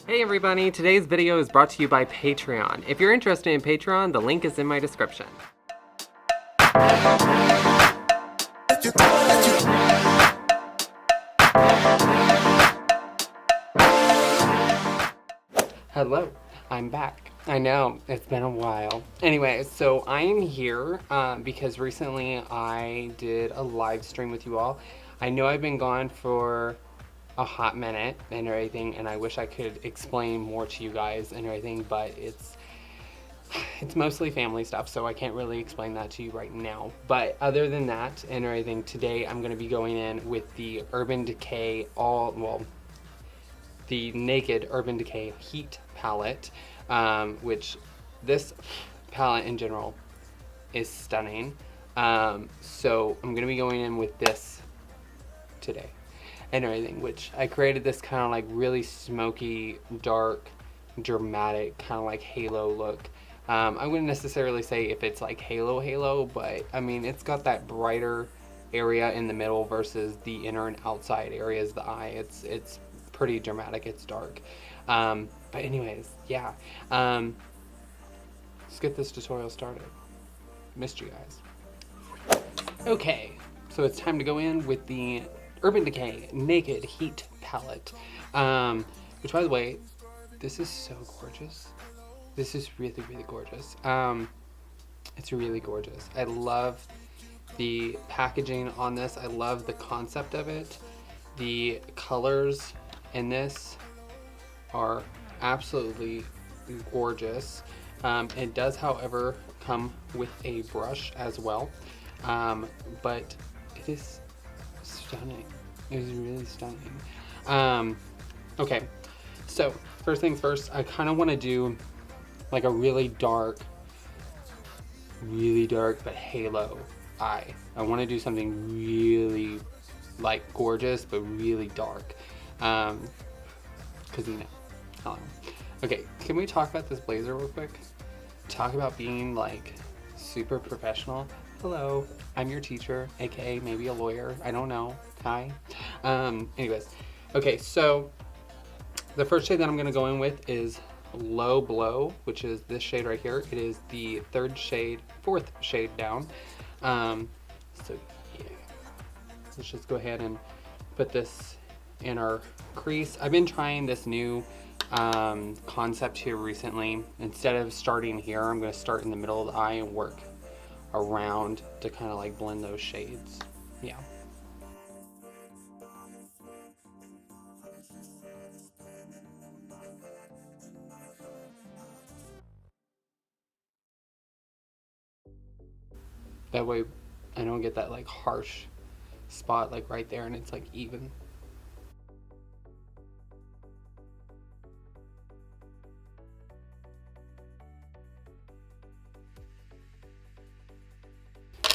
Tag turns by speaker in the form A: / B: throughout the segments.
A: Hey everybody, today's video is brought to you by Patreon. If you're interested in Patreon, the link is in my description. Hello, I'm back. I know, it's been a while. Anyway, so I am here because recently I did a live stream with you all. I know I've been gone for a hot minute and everything, and I wish I could explain more to you guys and everything, but it's mostly family stuff, so I can't really explain that to you right now. But other than that and everything, today I'm going to be going in with the Decay the Naked Urbandecayheat palette, which this palette in general is stunning. So I'm going to be going in with this today and everything, which I created this kind of like really smoky, dark, dramatic kind of like halo look. I wouldn't necessarily say if it's like halo, but I mean it's got that brighter area in the middle versus the inner and outside areas of the eye. It's pretty dramatic, it's dark. But anyways, yeah. Let's get this tutorial started. Missed you guys. Okay, so it's time to go in with the Urban Decay Naked Heat palette, which, by the way, this is so gorgeous. This is really, really gorgeous. It's really gorgeous. I love the packaging on this. I love the concept of it. The colors in this are absolutely gorgeous. It does, however, come with a brush as well, but it is stunning. It is really stunning. Okay, so first things first, I kind of want to do like a really dark but halo eye. I want to do something really like gorgeous but really dark, because you know, I don't know. Okay, can we talk about this blazer real quick? Talk about being like super professional. Hello, I'm your teacher, aka maybe a lawyer, I don't know. Hi. Anyways, okay, so the first shade that I'm gonna go in with is Low Blow, which is this shade right here. It is the fourth shade down. So yeah, let's just go ahead and put this in our crease. I've been trying this new concept here recently. Instead of starting here, I'm going to start in the middle of the eye and work around to kind of like blend those shades. Yeah. That way I don't get that like harsh spot like right there, and it's like even.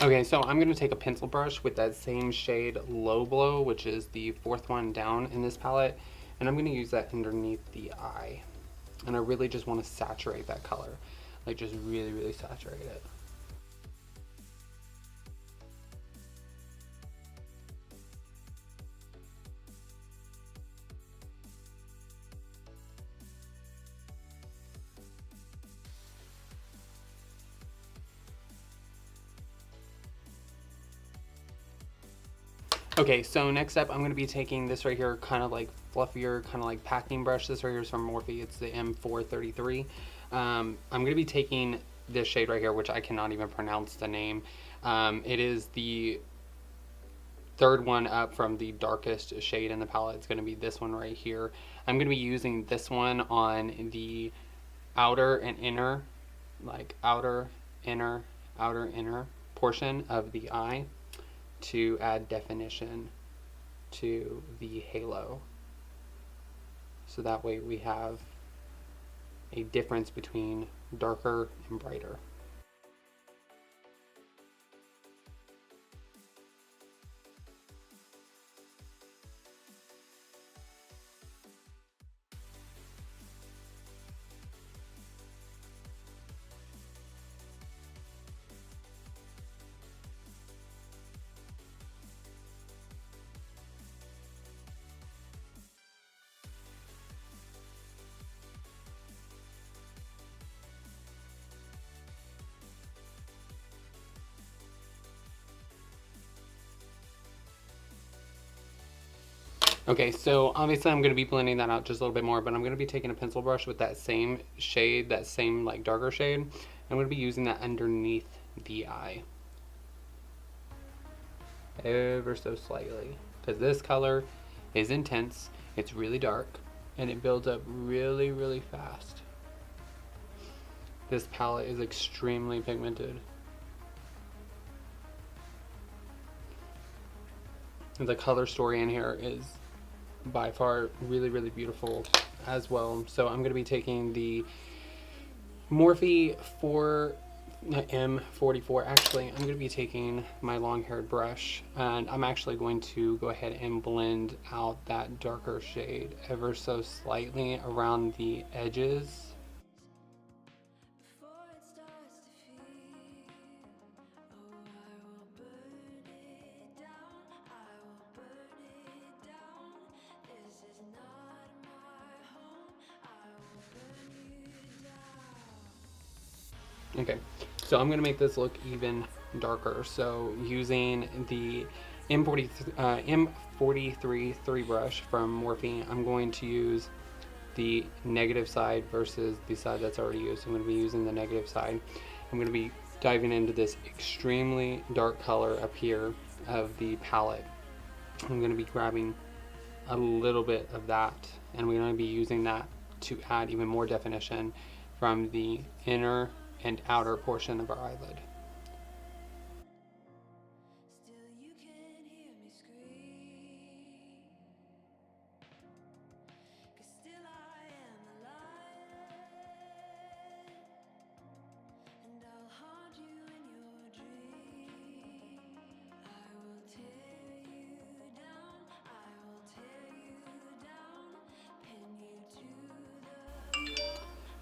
A: Okay, so I'm going to take a pencil brush with that same shade Low Blow, which is the fourth one down in this palette, and I'm going to use that underneath the eye. And I really just want to saturate that color, like just really, really saturate it. Okay, so next up I'm going to be taking this right here, kind of like fluffier, kind of like packing brush. This right here is from Morphe. It's the M433. I'm going to be taking this shade right here, which I cannot even pronounce the name. It is the third one up from the darkest shade in the palette. It's going to be this one right here. I'm going to be using this one on the outer and inner, like outer, inner portion of the eye, to add definition to the halo. So that way we have a difference between darker and brighter. Okay, so obviously I'm going to be blending that out just a little bit more, but I'm going to be taking a pencil brush with that same shade, that same like darker shade. I'm going to be using that underneath the eye. Ever so slightly. Because this color is intense, it's really dark, and it builds up really, really fast. This palette is extremely pigmented. The color story in here is by far really, really beautiful as well. So I'm going to be taking the Morphe M44. Actually, I'm going to be taking my long-haired brush, and I'm actually going to go ahead and blend out that darker shade ever so slightly around the edges. Okay, so I'm going to make this look even darker. So using the M43 3 brush from Morphe, I'm going to use the negative side versus the side that's already used. So I'm going to be using the negative side. I'm going to be diving into this extremely dark color up here of the palette. I'm going to be grabbing a little bit of that, and we're going to be using that to add even more definition from the inner and outer portion of our eyelid.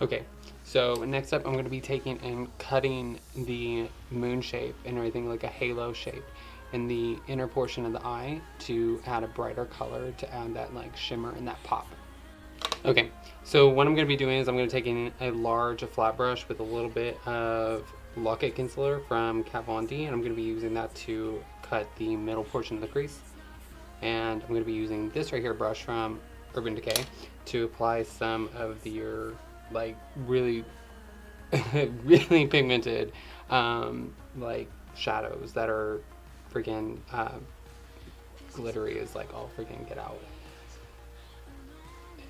A: Okay, so next up I'm going to be taking and cutting the moon shape and everything like a halo shape in the inner portion of the eye to add a brighter color, to add that like shimmer and that pop. Okay, so what I'm going to be doing is I'm going to be taking a large flat brush with a little bit of Lock-It Concealer from Kat Von D, and I'm going to be using that to cut the middle portion of the crease. And I'm going to be using this right here brush from Urban Decay to apply some of the like really really pigmented like shadows that are freaking glittery as like all freaking get out.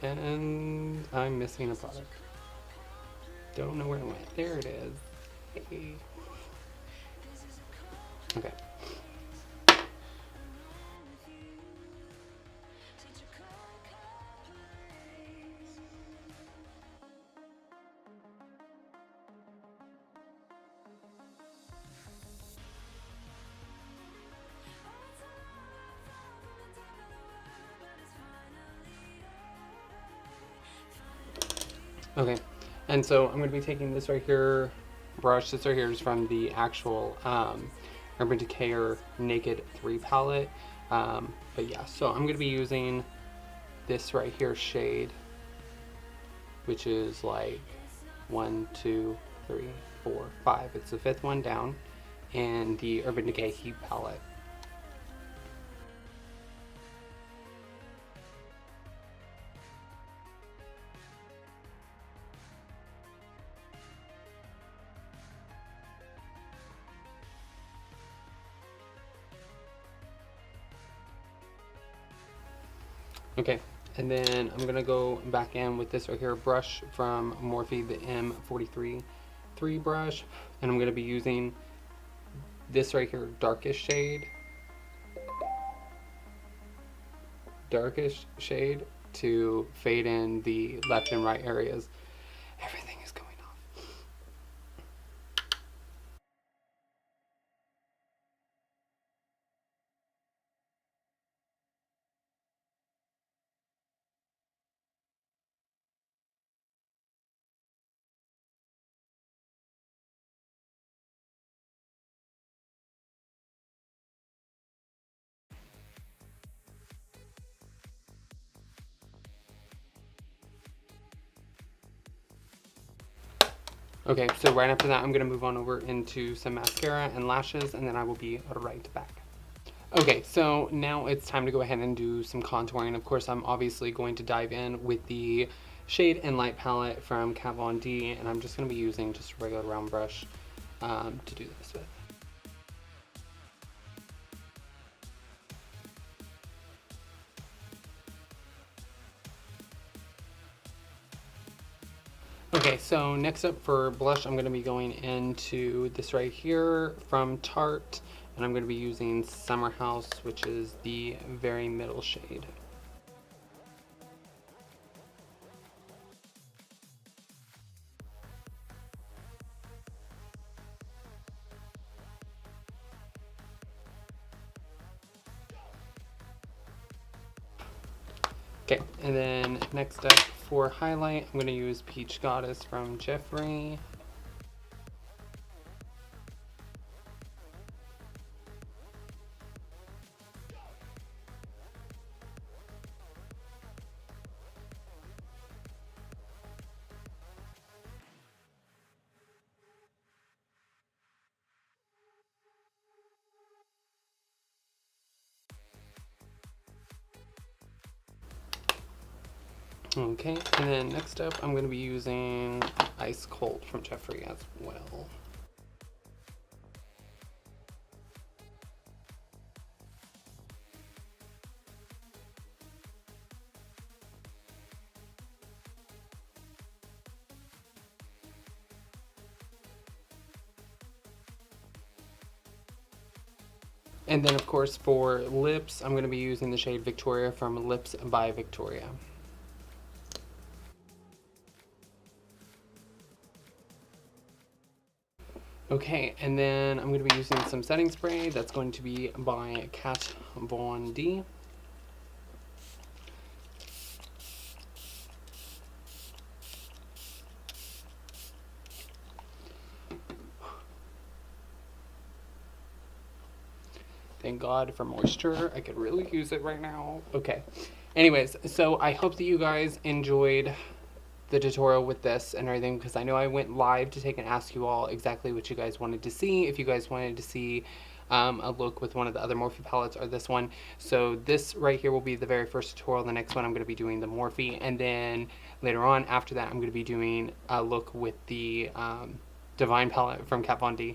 A: And I'm missing a product. Don't know where it went. There it is. Hey. Okay. Okay, and so I'm going to be taking this right here brush. This right here is from the actual Urban Decay Naked 3 palette. But yeah, so I'm going to be using this right here shade, which is like 1, 2, 3, 4, 5. It's the 5th one down, and the Urban Decay Heat palette. Okay, and then I'm gonna go back in with this right here brush from Morphe, the M43 3 brush, and I'm gonna be using this right here darkest shade to fade in the left and right areas. Everything is going off. Okay, so right after that, I'm gonna move on over into some mascara and lashes, and then I will be right back. Okay, so now it's time to go ahead and do some contouring. Of course, I'm obviously going to dive in with the shade and light palette from Kat Von D, and I'm just going to be using just a regular round brush to do this with. Okay, so next up for blush, I'm going to be going into this right here from Tarte, and I'm going to be using Summer House, which is the very middle shade. Okay, and then next up for highlight, I'm going to use Peach Goddess from Jeffree. Okay, and then next up, I'm going to be using Ice Cold from Jeffree as well. And then, of course, for lips, I'm going to be using the shade Victoria from Lips by Victoria. Okay, and then I'm going to be using some setting spray. That's going to be by Kat Von D. Thank God for moisture. I could really use it right now. Okay. Anyways, so I hope that you guys enjoyed the tutorial with this and everything, because I know I went live to take and ask you all exactly what you guys wanted to see. If you guys wanted to see a look with one of the other Morphe palettes or this one. So this right here will be the very first tutorial. The next one I'm going to be doing the Morphe, and then later on after that I'm going to be doing a look with the Divine palette from Kat Von D.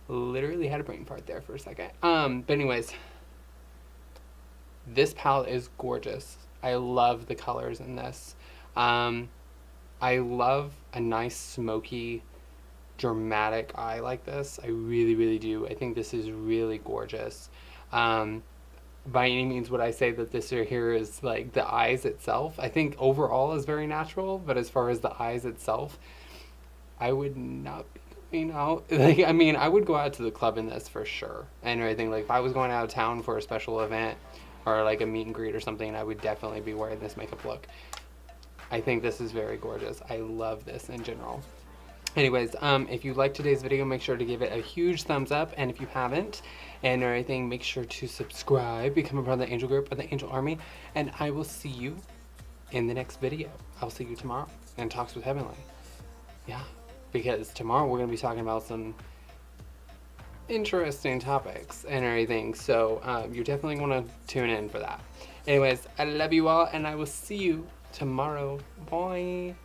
A: Literally had a brain fart there for a second. But anyways, this palette is gorgeous. I love the colors in this. I love a nice smoky dramatic eye like this. I really, really do. I think this is really gorgeous. By any means would I say that this right here is like the eyes itself. I think overall is very natural, but as far as the eyes itself, I would not be going out. Like, I mean, I would go out to the club in this for sure. And everything, like if I was going out of town for a special event or like a meet and greet or something, I would definitely be wearing this makeup look. I think this is very gorgeous. I love this in general. Anyways, if you liked today's video, make sure to give it a huge thumbs up. And if you haven't and everything, make sure to subscribe, become a part of the Angel Group or the Angel Army. And I will see you in the next video. I'll see you tomorrow in Talks with Heavenly. Yeah, because tomorrow we're going to be talking about some interesting topics and everything. So you definitely want to tune in for that. Anyways, I love you all, and I will see you tomorrow. Bye.